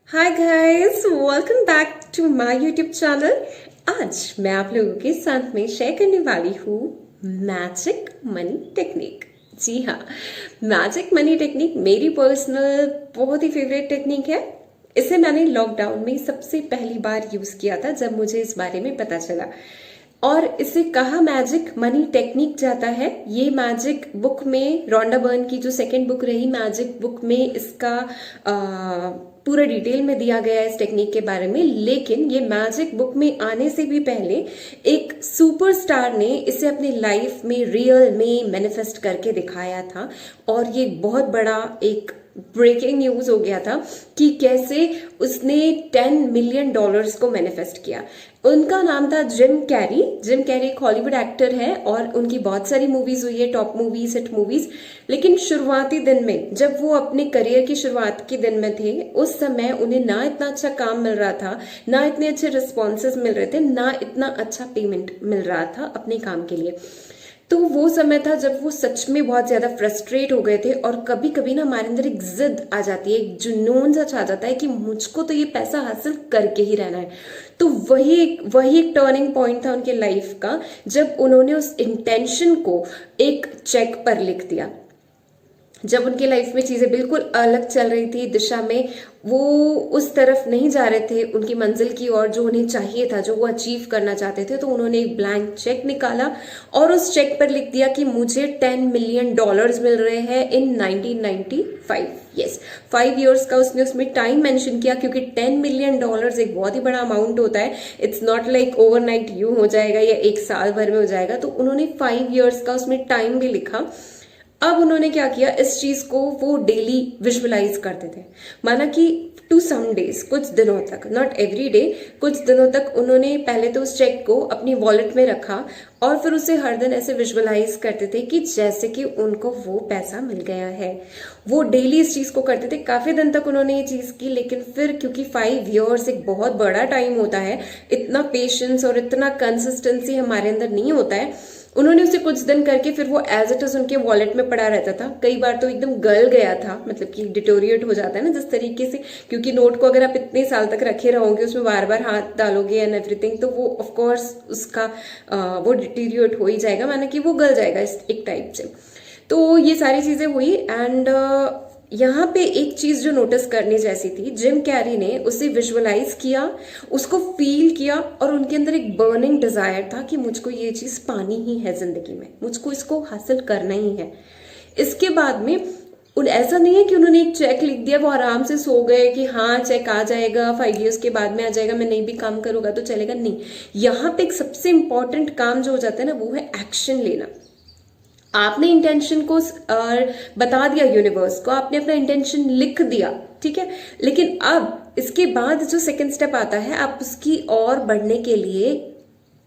Hi guys, welcome back to my YouTube channel. आज मैं आप लोगों के साथ में शेयर करने वाली हूँ मैजिक मनी टेक्निक। जी हाँ, मैजिक मनी टेक्निक मेरी पर्सनल बहुत ही फेवरेट टेक्निक है। इसे मैंने लॉकडाउन में सबसे पहली बार यूज किया था जब मुझे इस बारे में पता चला। और इसे कहा मैजिक मनी टेक्निक जाता है। ये मैजिक बुक में रोंडा बर्न की जो सेकंड बुक रही मैजिक बुक में इसका पूरा डिटेल में दिया गया है इस टेक्निक के बारे में। लेकिन ये मैजिक बुक में आने से भी पहले एक सुपरस्टार ने इसे अपनी लाइफ में रियल में मैनिफेस्ट करके दिखाया था। और ये बहुत बड़ा एक ब्रेकिंग न्यूज हो गया था कि कैसे उसने $10 मिलियन को मैनिफेस्ट किया। उनका नाम था जिम कैरी। जिम कैरी एक हॉलीवुड एक्टर है और उनकी बहुत सारी मूवीज हुई है, टॉप मूवीज, हिट मूवीज। लेकिन शुरुआती दिन में जब वो अपने करियर की शुरुआत के दिन में थे, उस समय उन्हें ना इतना अच्छा काम मिल रहा था, ना इतने अच्छे रिस्पॉन्सेज मिल रहे थे, ना इतना अच्छा पेमेंट मिल रहा था अपने काम के लिए। तो वो समय था जब वो सच में बहुत ज्यादा फ्रस्ट्रेट हो गए थे। और कभी कभी ना हमारे अंदर एक जिद आ जाती है, एक जुनून सा छा जाता है कि मुझको तो ये पैसा हासिल करके ही रहना है। तो वही एक टर्निंग पॉइंट था उनके लाइफ का, जब उन्होंने उस इंटेंशन को एक चेक पर लिख दिया। जब उनके लाइफ में चीजें बिल्कुल अलग चल रही थी दिशा में, वो उस तरफ नहीं जा रहे थे उनकी मंजिल की ओर जो उन्हें चाहिए था, जो वो अचीव करना चाहते थे, तो उन्होंने एक ब्लैंक चेक निकाला और उस चेक पर लिख दिया कि मुझे $10 मिलियन मिल रहे हैं इन 1995। यस, 5 इयर्स का उसने उसमें टाइम मेंशन किया, क्योंकि $10 मिलियन एक बहुत ही बड़ा अमाउंट होता है। इट्स नॉट लाइक ओवरनाइट यूं हो जाएगा या एक साल भर में हो जाएगा। तो उन्होंने 5 इयर्स का उसमें टाइम भी लिखा। अब उन्होंने क्या किया, इस चीज को वो डेली विजुअलाइज करते थे। माना कि टू सम डेज, कुछ दिनों तक, नॉट एवरी डे, कुछ दिनों तक उन्होंने पहले तो उस चेक को अपनी वॉलेट में रखा और फिर उसे हर दिन ऐसे विजुअलाइज करते थे कि जैसे कि उनको वो पैसा मिल गया है। वो डेली इस चीज को करते थे। काफी दिन तक उन्होंने ये चीज की, लेकिन फिर क्योंकि 5 इयर्स एक बहुत बड़ा टाइम होता है, इतना पेशेंस और इतना कंसिस्टेंसी हमारे अंदर नहीं होता है, उन्होंने उसे कुछ दिन करके फिर वो एज इट इज उनके वॉलेट में पड़ा रहता था। कई बार तो एकदम गल गया था, मतलब कि डिटोरिएट हो जाता है ना जिस तरीके से, क्योंकि नोट को अगर आप इतने साल तक रखे रहोगे, उसमें बार बार हाथ डालोगे एंड एवरीथिंग, तो वो ऑफ कोर्स उसका वो डिटोरिएट हो ही जाएगा, माना कि वो गल जाएगा इस एक टाइप से। तो ये सारी चीजें हुई एंड यहाँ पे एक चीज जो नोटिस करने जैसी थी, जिम कैरी ने उसे विजुअलाइज किया, उसको फील किया और उनके अंदर एक बर्निंग डिजायर था कि मुझको ये चीज पानी ही है जिंदगी में, मुझको इसको हासिल करना ही है। इसके बाद में ऐसा नहीं है कि उन्होंने एक चेक लिख दिया, वो आराम से सो गए कि हाँ चेक आ जाएगा, 5 इयर्स के बाद में आ जाएगा, मैं नहीं भी काम करूंगा तो चलेगा। नहीं, यहाँ पे एक सबसे इंपॉर्टेंट काम जो हो जाता है ना, वो है एक्शन लेना। आपने इंटेंशन को बता दिया यूनिवर्स को, आपने अपना इंटेंशन लिख दिया, ठीक है। लेकिन अब इसके बाद जो सेकंड स्टेप आता है, आप उसकी और बढ़ने के लिए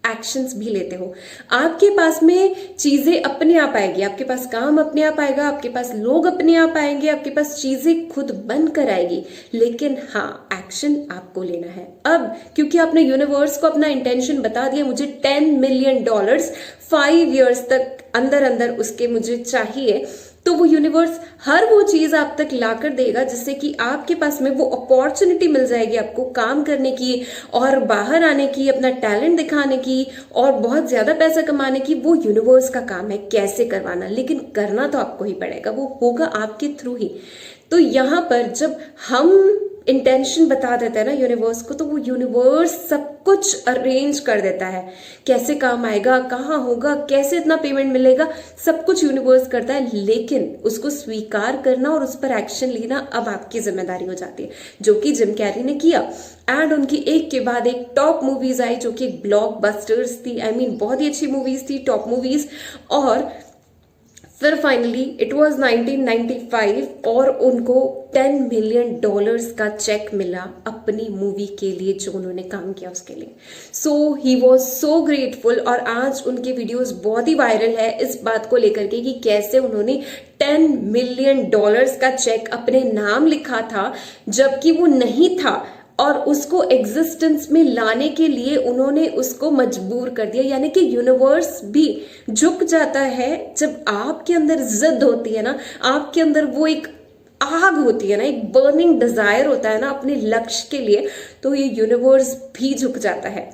एक्शंस भी लेते हो। आपके पास में चीजें अपने आप आएगी, आपके पास काम अपने आप आएगा, आपके पास लोग अपने आप आएंगे, आपके पास चीजें खुद बन कर आएगी। लेकिन हाँ, एक्शन आपको लेना है। अब क्योंकि आपने यूनिवर्स को अपना इंटेंशन बता दिया, मुझे $10 मिलियन 5 इयर्स तक अंदर अंदर उसके मुझे चाहिए, तो वो यूनिवर्स हर वो चीज आप तक लाकर देगा जिससे कि आपके पास में वो अपॉर्चुनिटी मिल जाएगी आपको काम करने की और बाहर आने की, अपना टैलेंट दिखाने की और बहुत ज्यादा पैसा कमाने की। वो यूनिवर्स का काम है कैसे करवाना, लेकिन करना तो आपको ही पड़ेगा, वो होगा आपके थ्रू ही। तो यहाँ पर जब हम इंटेंशन बता देता है ना यूनिवर्स को, तो वो यूनिवर्स सब कुछ अरेंज कर देता है, कैसे काम आएगा, कहाँ होगा, कैसे इतना पेमेंट मिलेगा, सब कुछ यूनिवर्स करता है। लेकिन उसको स्वीकार करना और उस पर एक्शन लेना अब आपकी जिम्मेदारी हो जाती है, जो कि जिम कैरी ने किया। एंड उनकी एक के बाद एक टॉप मूवीज आई जो कि ब्लॉकबस्टर्स थी, आई मीन बहुत ही अच्छी मूवीज थी, टॉप मूवीज। और फिर फाइनली इट वाज 1995 और उनको $10 मिलियन का चेक मिला अपनी मूवी के लिए जो उन्होंने काम किया उसके लिए। सो ही वॉज सो ग्रेटफुल। और आज उनके वीडियोस बहुत ही वायरल है इस बात को लेकर के कि कैसे उन्होंने $10 मिलियन का चेक अपने नाम लिखा था जबकि वो नहीं था, और उसको एग्जिस्टेंस में लाने के लिए उन्होंने उसको मजबूर कर दिया। यानी कि यूनिवर्स भी झुक जाता है जब आपके अंदर जिद होती है ना, आपके अंदर वो एक आग होती है ना, एक बर्निंग डिजायर होता है ना अपने लक्ष्य के लिए, तो ये यूनिवर्स भी झुक जाता है,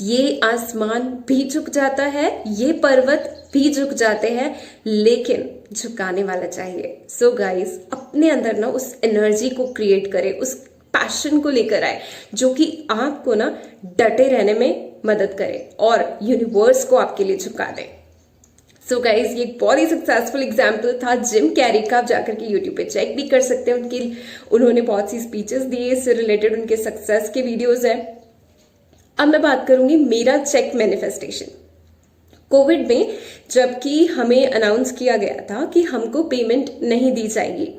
ये आसमान भी झुक जाता है, ये पर्वत भी झुक जाते हैं, लेकिन झुकाने वाला चाहिए। सो गाइस, अपने अंदर ना उस एनर्जी को क्रिएट करें, उस पैशन को लेकर आए जो कि आपको ना डटे रहने में मदद करे और यूनिवर्स को आपके लिए झुका दे। सो गाइज, ये एक बहुत ही सक्सेसफुल एग्जाम्पल था जिम कैरी का। आप जाकर के यूट्यूब पे चेक भी कर सकते हैं, उन्होंने बहुत सी स्पीचेस दी, इससे रिलेटेड उनके सक्सेस के वीडियोज हैं। अब मैं बात करूंगी मेरा चेक मैनिफेस्टेशन। कोविड में जबकि हमें अनाउंस किया गया था कि हमको पेमेंट नहीं दी जाएगी,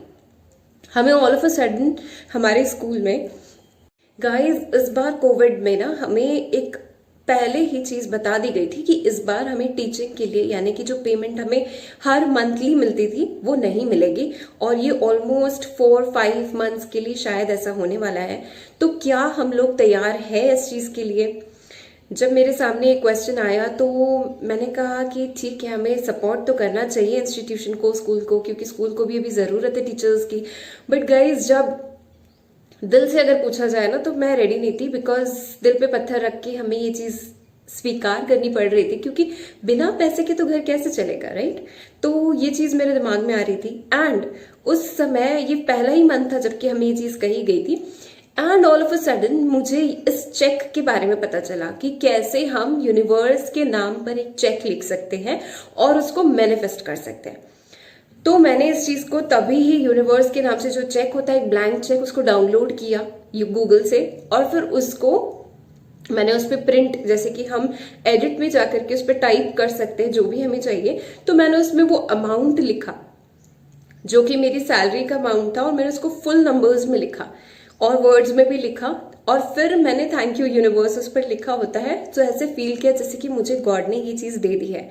हमें ऑल ऑफ अ सडन हमारे स्कूल में, गाइस इस बार कोविड में ना हमें एक पहले ही चीज बता दी गई थी कि इस बार हमें टीचिंग के लिए यानी कि जो पेमेंट हमें हर मंथली मिलती थी वो नहीं मिलेगी, और ये ऑलमोस्ट 4-5 मंथ्स के लिए शायद ऐसा होने वाला है। तो क्या हम लोग तैयार है इस चीज के लिए? जब मेरे सामने एक क्वेश्चन आया तो मैंने कहा कि ठीक है, हमें सपोर्ट तो करना चाहिए इंस्टीट्यूशन को, स्कूल को, क्योंकि स्कूल को भी अभी जरूरत है टीचर्स की। बट गाइज, जब दिल से अगर पूछा जाए ना तो मैं रेडी नहीं थी, बिकॉज दिल पे पत्थर रख के हमें ये चीज स्वीकार करनी पड़ रही थी, क्योंकि बिना पैसे के तो घर कैसे चलेगा, राइट? तो ये चीज मेरे दिमाग में आ रही थी। एंड उस समय ये पहला ही मंथ था जबकि हमें ये चीज कही गई थी, and all of a sudden मुझे इस चेक के बारे में पता चला कि कैसे हम यूनिवर्स के नाम पर एक चेक लिख सकते हैं और उसको मैनिफेस्ट कर सकते हैं। तो मैंने इस चीज को तभी ही यूनिवर्स के नाम से जो चेक होता है, एक ब्लैंक चेक, उसको डाउनलोड किया गूगल से, और फिर उसको मैंने उस पर प्रिंट, जैसे कि हम एडिट में जाकर के उस पर टाइप कर सकते हैं जो भी हमें चाहिए, तो मैंने उसमें वो अमाउंट लिखा जो कि मेरी सैलरी का अमाउंट था, और मैंने उसको फुल नंबर्स में लिखा और वर्ड्स में भी लिखा, और फिर मैंने थैंक यू यूनिवर्स उस पर लिखा होता है, तो ऐसे फील किया जैसे कि मुझे गॉड ने ये चीज दे दी है।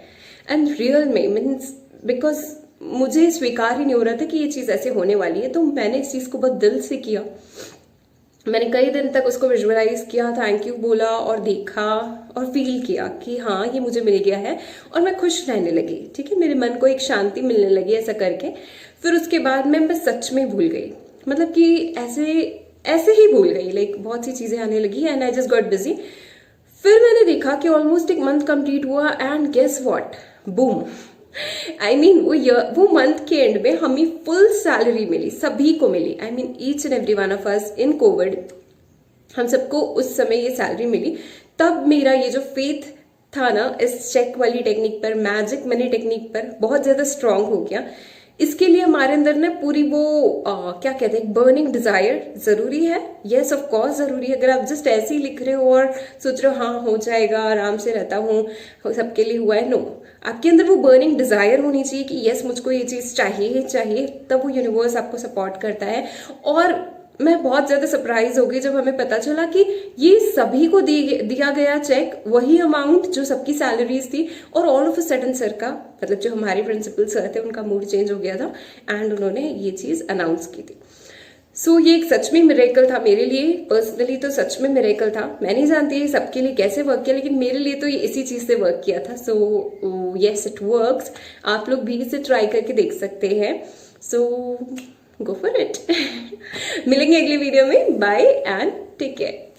एंड रियल में मीन्स, बिकॉज मुझे स्वीकार ही नहीं हो रहा था कि ये चीज ऐसे होने वाली है, तो मैंने इस चीज को बहुत दिल से किया। मैंने कई दिन तक उसको विजुअलाइज किया, थैंक यू बोला और देखा और फील किया कि हाँ ये मुझे मिल गया है, और मैं खुश रहने लगी। ठीक है, मेरे मन को एक शांति मिलने लगी ऐसा करके। फिर उसके बाद मैं सच में भूल गई, मतलब कि ऐसे ही भूल गई, लाइक बहुत सी चीजें आने लगी and I just got busy. फिर मैंने देखा कि ऑलमोस्ट एक मंथ कंप्लीट हुआ and guess what, boom, I mean वो मंथ के एंड में हमें फुल सैलरी मिली, सभी को मिली। I mean each and every one of us in Covid, हम सबको उस समय ये सैलरी मिली। तब मेरा ये जो फेथ था ना इस चेक वाली टेक्निक पर, मैजिक मनी टेक्निक पर, बहुत ज्यादा स्ट्रांग हो गया। इसके लिए हमारे अंदर ना पूरी वो क्या कहते हैं, बर्निंग डिजायर जरूरी है। यस ऑफ कोर्स जरूरी है। अगर आप जस्ट ऐसे ही लिख रहे हो और सोच रहे हो हाँ हो जाएगा, आराम से रहता हूँ, सबके लिए हुआ है, नो, आपके अंदर वो बर्निंग डिजायर होनी चाहिए कि यस मुझको ये चीज चाहिए ही चाहिए, तब वो यूनिवर्स आपको सपोर्ट करता है। और मैं बहुत ज्यादा सरप्राइज हो गई जब हमें पता चला कि ये सभी को दिया गया चेक, वही अमाउंट जो सबकी सैलरीज थी, और all of a sudden sir का, मतलब जो हमारे प्रिंसिपल सर थे, उनका मूड चेंज हो गया था एंड उन्होंने ये चीज अनाउंस की थी। सो ये एक सच में मिरेकल था मेरे लिए पर्सनली, तो सच में मिरेकल था। मैं नहीं जानती है सबके लिए कैसे वर्क किया, लेकिन मेरे लिए तो ये इसी चीज से वर्क किया था। सो यस इट वर्क्स, आप लोग भी इसे ट्राई करके देख सकते हैं। सो गो फॉर इट। मिलेंगे अगली वीडियो में, बाय एंड टेक केयर।